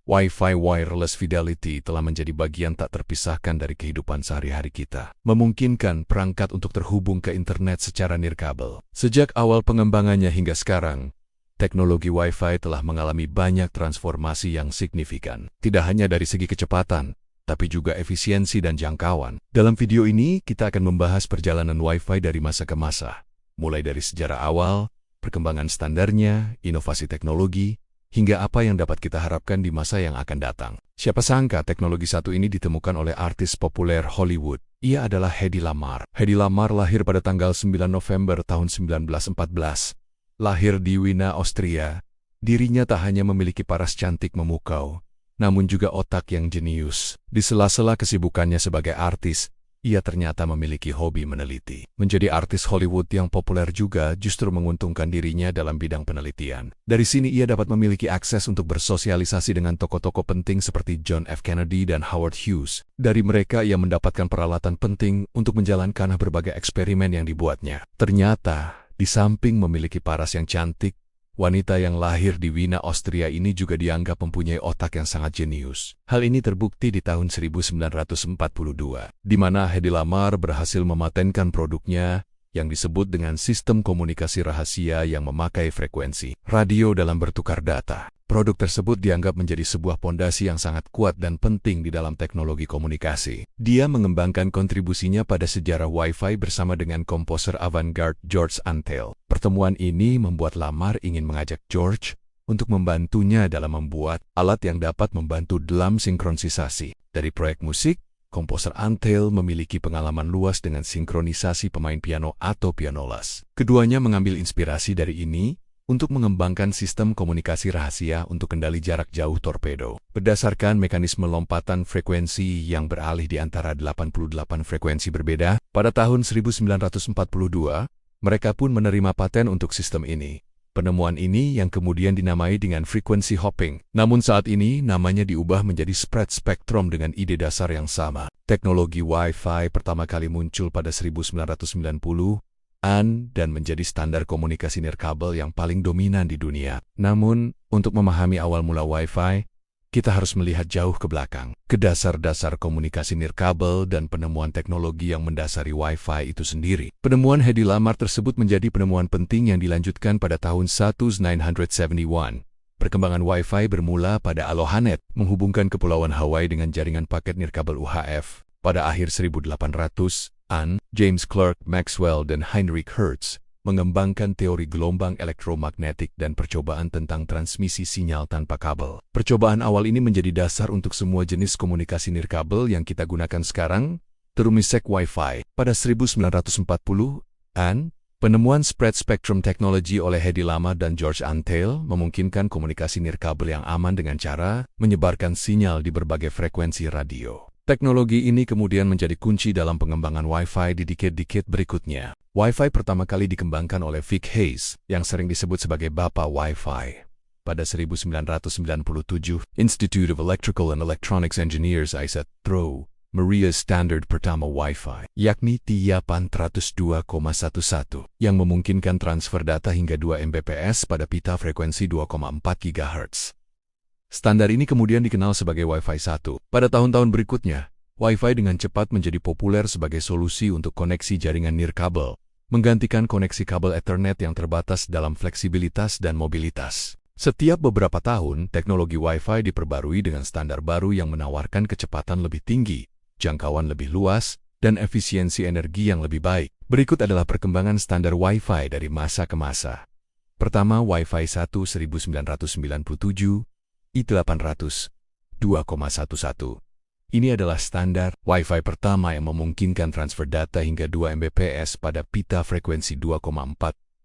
Wi-Fi Wireless Fidelity telah menjadi bagian tak terpisahkan dari kehidupan sehari-hari kita, memungkinkan perangkat untuk terhubung ke internet secara nirkabel. Sejak awal pengembangannya hingga sekarang, teknologi Wi-Fi telah mengalami banyak transformasi yang signifikan, tidak hanya dari segi kecepatan, tapi juga efisiensi dan jangkauan. Dalam video ini, kita akan membahas perjalanan Wi-Fi dari masa ke masa, mulai dari sejarah awal, perkembangan standarnya, inovasi teknologi, hingga apa yang dapat kita harapkan di masa yang akan datang. Siapa sangka teknologi satu ini ditemukan oleh artis populer Hollywood. Ia adalah Hedy Lamarr. Hedy Lamarr lahir pada tanggal 9 November tahun 1914. Lahir di Wina, Austria. Dirinya tak hanya memiliki paras cantik memukau, namun juga otak yang jenius. Di sela-sela kesibukannya sebagai artis, ia ternyata memiliki hobi meneliti. Menjadi artis Hollywood yang populer juga justru menguntungkan dirinya dalam bidang penelitian. Dari sini ia dapat memiliki akses untuk bersosialisasi dengan tokoh-tokoh penting seperti John F. Kennedy dan Howard Hughes. Dari mereka ia mendapatkan peralatan penting untuk menjalankan berbagai eksperimen yang dibuatnya. Ternyata, di samping memiliki paras yang cantik, wanita yang lahir di Wina, Austria ini juga dianggap mempunyai otak yang sangat jenius. Hal ini terbukti di tahun 1942, di mana Hedy Lamarr berhasil mematenkan produknya yang disebut dengan sistem komunikasi rahasia yang memakai frekuensi radio dalam bertukar data. Produk tersebut dianggap menjadi sebuah pondasi yang sangat kuat dan penting di dalam teknologi komunikasi. Dia mengembangkan kontribusinya pada sejarah Wi-Fi bersama dengan komposer avant-garde George Antheil. Pertemuan ini membuat Lamarr ingin mengajak George untuk membantunya dalam membuat alat yang dapat membantu dalam sinkronisasi. Dari proyek musik, komposer Antheil memiliki pengalaman luas dengan sinkronisasi pemain piano atau pianolas. Keduanya mengambil inspirasi dari ini untuk mengembangkan sistem komunikasi rahasia untuk kendali jarak jauh torpedo. Berdasarkan mekanisme lompatan frekuensi yang beralih di antara 88 frekuensi berbeda, pada tahun 1942, mereka pun menerima paten untuk sistem ini. Penemuan ini yang kemudian dinamai dengan frequency hopping. Namun saat ini namanya diubah menjadi spread spectrum dengan ide dasar yang sama. Teknologi Wi-Fi pertama kali muncul pada 1990-an dan menjadi standar komunikasi nirkabel yang paling dominan di dunia. Namun, untuk memahami awal mula Wi-Fi, kita harus melihat jauh ke belakang, ke dasar-dasar komunikasi nirkabel dan penemuan teknologi yang mendasari Wi-Fi itu sendiri. Penemuan Hedy Lamarr tersebut menjadi penemuan penting yang dilanjutkan pada tahun 1971. Perkembangan Wi-Fi bermula pada AlohaNet, menghubungkan Kepulauan Hawaii dengan jaringan paket nirkabel UHF. Pada akhir 1800-an, James Clerk Maxwell dan Heinrich Hertz mengembangkan teori gelombang elektromagnetik dan percobaan tentang transmisi sinyal tanpa kabel. Percobaan awal ini menjadi dasar untuk semua jenis komunikasi nirkabel yang kita gunakan sekarang, termasuk Wi-Fi. Pada 1940-an, penemuan spread spectrum technology oleh Hedy Lamarr dan George Antheil memungkinkan komunikasi nirkabel yang aman dengan cara menyebarkan sinyal di berbagai frekuensi radio. Teknologi ini kemudian menjadi kunci dalam pengembangan Wi-Fi di dekade-dekade berikutnya. Wi-Fi pertama kali dikembangkan oleh Vic Hayes, yang sering disebut sebagai Bapak Wi-Fi. Pada 1997, Institute of Electrical and Electronics Engineers (ISET) Maria standard pertama Wi-Fi, yakni TIA 802,11, yang memungkinkan transfer data hingga 2 Mbps pada pita frekuensi 2,4 GHz. Standar ini kemudian dikenal sebagai Wi-Fi 1. Pada tahun-tahun berikutnya, Wi-Fi dengan cepat menjadi populer sebagai solusi untuk koneksi jaringan nirkabel, menggantikan koneksi kabel Ethernet yang terbatas dalam fleksibilitas dan mobilitas. Setiap beberapa tahun, teknologi Wi-Fi diperbarui dengan standar baru yang menawarkan kecepatan lebih tinggi, jangkauan lebih luas, dan efisiensi energi yang lebih baik. Berikut adalah perkembangan standar Wi-Fi dari masa ke masa. Pertama, Wi-Fi 1 1997, I800, 2,11. Ini adalah standar Wi-Fi pertama yang memungkinkan transfer data hingga 2 Mbps pada pita frekuensi 2,4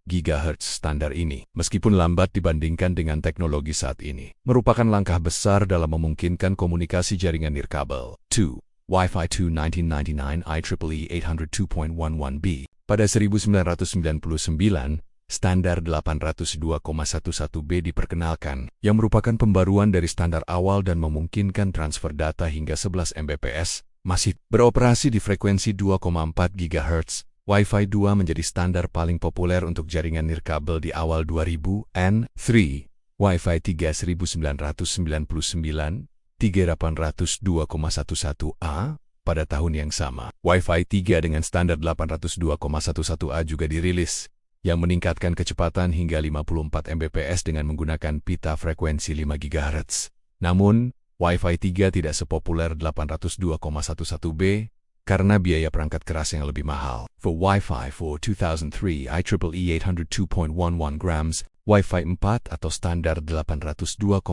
GHz. Standar ini, meskipun lambat dibandingkan dengan teknologi saat ini, merupakan langkah besar dalam memungkinkan komunikasi jaringan nirkabel. 2. Wi-Fi 2 1999 IEEE 802.11b. Pada 1999, standar 802,11b diperkenalkan, yang merupakan pembaruan dari standar awal dan memungkinkan transfer data hingga 11 Mbps, masih beroperasi di frekuensi 2,4 GHz. Wi-Fi 2 menjadi standar paling populer untuk jaringan nirkabel di awal 2000-an. 3. Wi-Fi 3999, 3802,11a pada tahun yang sama. Wi-Fi 3 dengan standar 802,11a juga dirilis, yang meningkatkan kecepatan hingga 54 Mbps dengan menggunakan pita frekuensi 5 GHz. Namun, Wi-Fi 3 tidak sepopuler 802,11b karena biaya perangkat keras yang lebih mahal. For Wi-Fi for 2003 IEEE 802.11 grams, Wi-Fi 4 atau standar 802,11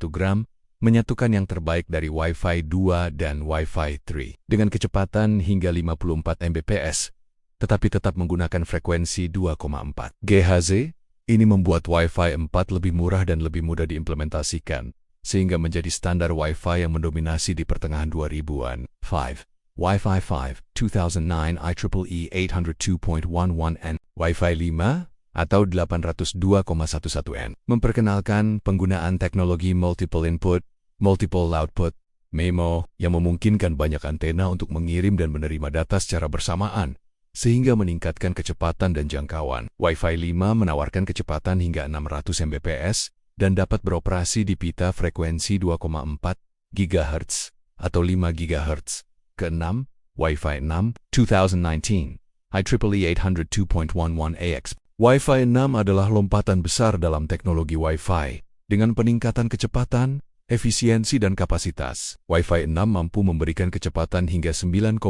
gram menyatukan yang terbaik dari Wi-Fi 2 dan Wi-Fi 3 dengan kecepatan hingga 54 Mbps, tetapi tetap menggunakan frekuensi 2,4 GHz. Ini membuat Wi-Fi 4 lebih murah dan lebih mudah diimplementasikan, sehingga menjadi standar Wi-Fi yang mendominasi di pertengahan 2000-an. 5. Wi-Fi 5 2009 IEEE 802.11n. Wi-Fi 5 atau 802,11n memperkenalkan penggunaan teknologi multiple input, multiple output, MIMO, yang memungkinkan banyak antena untuk mengirim dan menerima data secara bersamaan, sehingga meningkatkan kecepatan dan jangkauan. Wi-Fi 5 menawarkan kecepatan hingga 600 Mbps dan dapat beroperasi di pita frekuensi 2,4 GHz atau 5 GHz. Keenam, Wi-Fi 6 2019 IEEE 802.11ax. Wi-Fi 6 adalah lompatan besar dalam teknologi Wi-Fi dengan peningkatan kecepatan, efisiensi, dan kapasitas. Wi-Fi 6 mampu memberikan kecepatan hingga 9,6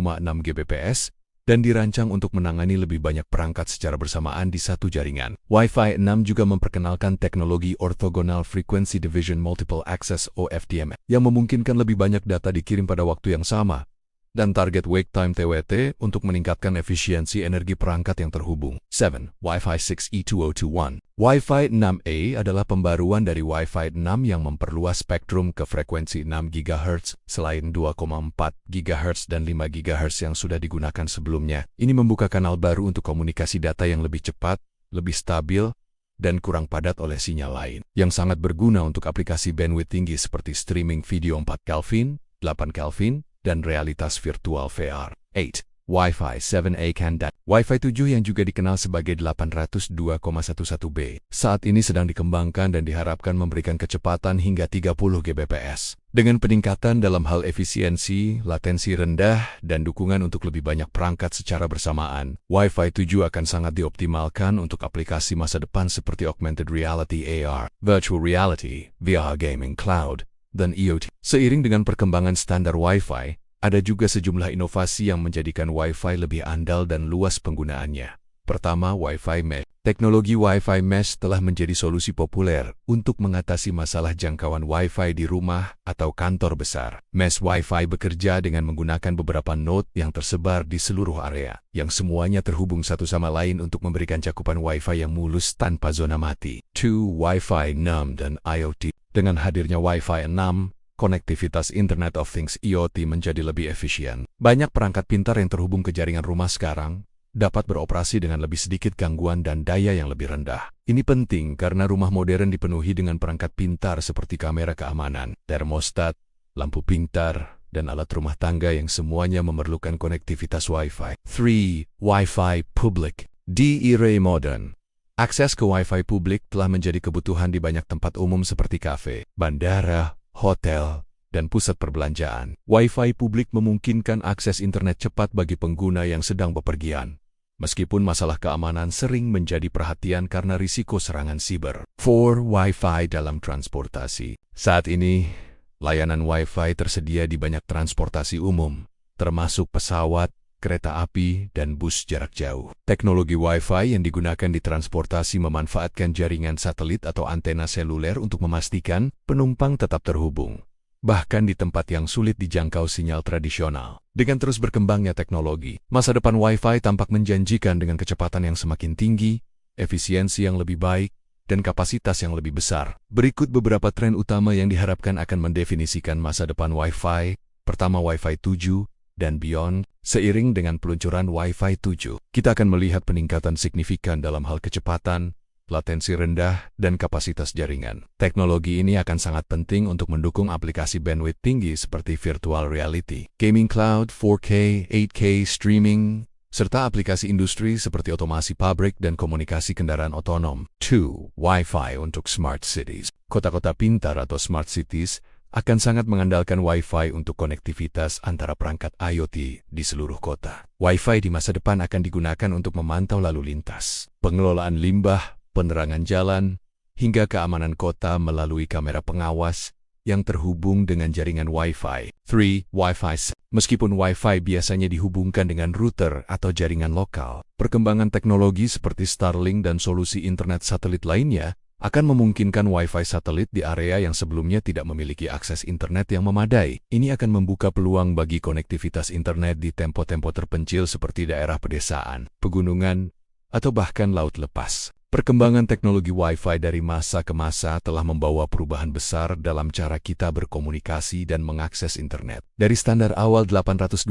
Gbps dan dirancang untuk menangani lebih banyak perangkat secara bersamaan di satu jaringan. Wi-Fi 6 juga memperkenalkan teknologi Orthogonal Frequency Division Multiple Access (OFDM) yang memungkinkan lebih banyak data dikirim pada waktu yang sama, dan target wake time (TWT) untuk meningkatkan efisiensi energi perangkat yang terhubung. 7. Wi-Fi 6E2021. Wi-Fi 6E adalah pembaruan dari Wi-Fi 6 yang memperluas spektrum ke frekuensi 6 GHz selain 2,4 GHz dan 5 GHz yang sudah digunakan sebelumnya. Ini membuka kanal baru untuk komunikasi data yang lebih cepat, lebih stabil, dan kurang padat oleh sinyal lain, yang sangat berguna untuk aplikasi bandwidth tinggi seperti streaming video 4 Kelvin, 8 Kelvin, dan realitas virtual VR. 8. Wi-Fi 7A CAN-DAT. Wi-Fi 7 yang juga dikenal sebagai 802,11b saat ini sedang dikembangkan dan diharapkan memberikan kecepatan hingga 30 Gbps. Dengan peningkatan dalam hal efisiensi, latensi rendah, dan dukungan untuk lebih banyak perangkat secara bersamaan, Wi-Fi 7 akan sangat dioptimalkan untuk aplikasi masa depan seperti augmented reality AR, virtual reality, VR gaming cloud, dan IoT. Seiring dengan perkembangan standar Wi-Fi, ada juga sejumlah inovasi yang menjadikan Wi-Fi lebih andal dan luas penggunaannya. Pertama, Wi-Fi Mesh. Teknologi Wi-Fi Mesh telah menjadi solusi populer untuk mengatasi masalah jangkauan Wi-Fi di rumah atau kantor besar. Mesh Wi-Fi bekerja dengan menggunakan beberapa node yang tersebar di seluruh area, yang semuanya terhubung satu sama lain untuk memberikan cakupan Wi-Fi yang mulus tanpa zona mati. 2. Wi-Fi 6 dan IoT. Dengan hadirnya Wi-Fi 6, konektivitas Internet of Things (IoT) menjadi lebih efisien. Banyak perangkat pintar yang terhubung ke jaringan rumah sekarang dapat beroperasi dengan lebih sedikit gangguan dan daya yang lebih rendah. Ini penting karena rumah modern dipenuhi dengan perangkat pintar seperti kamera keamanan, termostat, lampu pintar, dan alat rumah tangga yang semuanya memerlukan konektivitas Wi-Fi. 3. Wi-Fi Public. Di era modern, akses ke Wi-Fi publik telah menjadi kebutuhan di banyak tempat umum seperti kafe, bandara, hotel, dan pusat perbelanjaan. Wi-Fi publik memungkinkan akses internet cepat bagi pengguna yang sedang bepergian, meskipun masalah keamanan sering menjadi perhatian karena risiko serangan siber. 4. Wi-Fi dalam transportasi. Saat ini, layanan Wi-Fi tersedia di banyak transportasi umum, termasuk pesawat, kereta api, dan bus jarak jauh. Teknologi Wi-Fi yang digunakan di transportasi memanfaatkan jaringan satelit atau antena seluler untuk memastikan penumpang tetap terhubung, bahkan di tempat yang sulit dijangkau sinyal tradisional. Dengan terus berkembangnya teknologi, masa depan Wi-Fi tampak menjanjikan dengan kecepatan yang semakin tinggi, efisiensi yang lebih baik, dan kapasitas yang lebih besar. Berikut beberapa tren utama yang diharapkan akan mendefinisikan masa depan Wi-Fi. Pertama, Wi-Fi 7 dan beyond. Seiring dengan peluncuran Wi-Fi 7, kita akan melihat peningkatan signifikan dalam hal kecepatan, latensi rendah, dan kapasitas jaringan. Teknologi ini akan sangat penting untuk mendukung aplikasi bandwidth tinggi seperti virtual reality, gaming cloud, 4K, 8K streaming, serta aplikasi industri seperti otomasi pabrik dan komunikasi kendaraan otonom. 2. Wi-Fi untuk smart cities. Kota-kota pintar atau smart cities akan sangat mengandalkan Wi-Fi untuk konektivitas antara perangkat IoT di seluruh kota. Wi-Fi di masa depan akan digunakan untuk memantau lalu lintas, pengelolaan limbah, penerangan jalan, hingga keamanan kota melalui kamera pengawas yang terhubung dengan jaringan Wi-Fi. 3. Wi-Fi. Meskipun Wi-Fi biasanya dihubungkan dengan router atau jaringan lokal, perkembangan teknologi seperti Starlink dan solusi internet satelit lainnya akan memungkinkan Wi-Fi satelit di area yang sebelumnya tidak memiliki akses internet yang memadai. Ini akan membuka peluang bagi konektivitas internet di tempo-tempo terpencil seperti daerah pedesaan, pegunungan, atau bahkan laut lepas. Perkembangan teknologi Wi-Fi dari masa ke masa telah membawa perubahan besar dalam cara kita berkomunikasi dan mengakses internet. Dari standar awal 802,11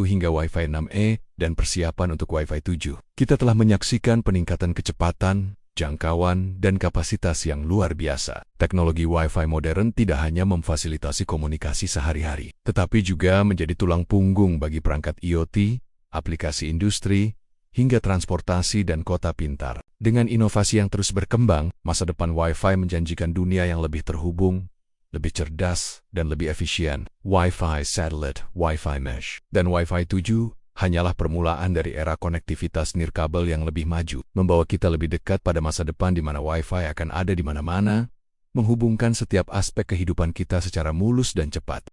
hingga Wi-Fi 6E dan persiapan untuk Wi-Fi 7, kita telah menyaksikan peningkatan kecepatan, jangkauan, dan kapasitas yang luar biasa. Teknologi Wi-Fi modern tidak hanya memfasilitasi komunikasi sehari-hari, tetapi juga menjadi tulang punggung bagi perangkat IoT, aplikasi industri, hingga transportasi dan kota pintar. Dengan inovasi yang terus berkembang, masa depan Wi-Fi menjanjikan dunia yang lebih terhubung, lebih cerdas, dan lebih efisien. Wi-Fi Satellite, Wi-Fi Mesh, dan Wi-Fi 7 hanyalah permulaan dari era konektivitas nirkabel yang lebih maju, membawa kita lebih dekat pada masa depan di mana Wi-Fi akan ada di mana-mana, menghubungkan setiap aspek kehidupan kita secara mulus dan cepat.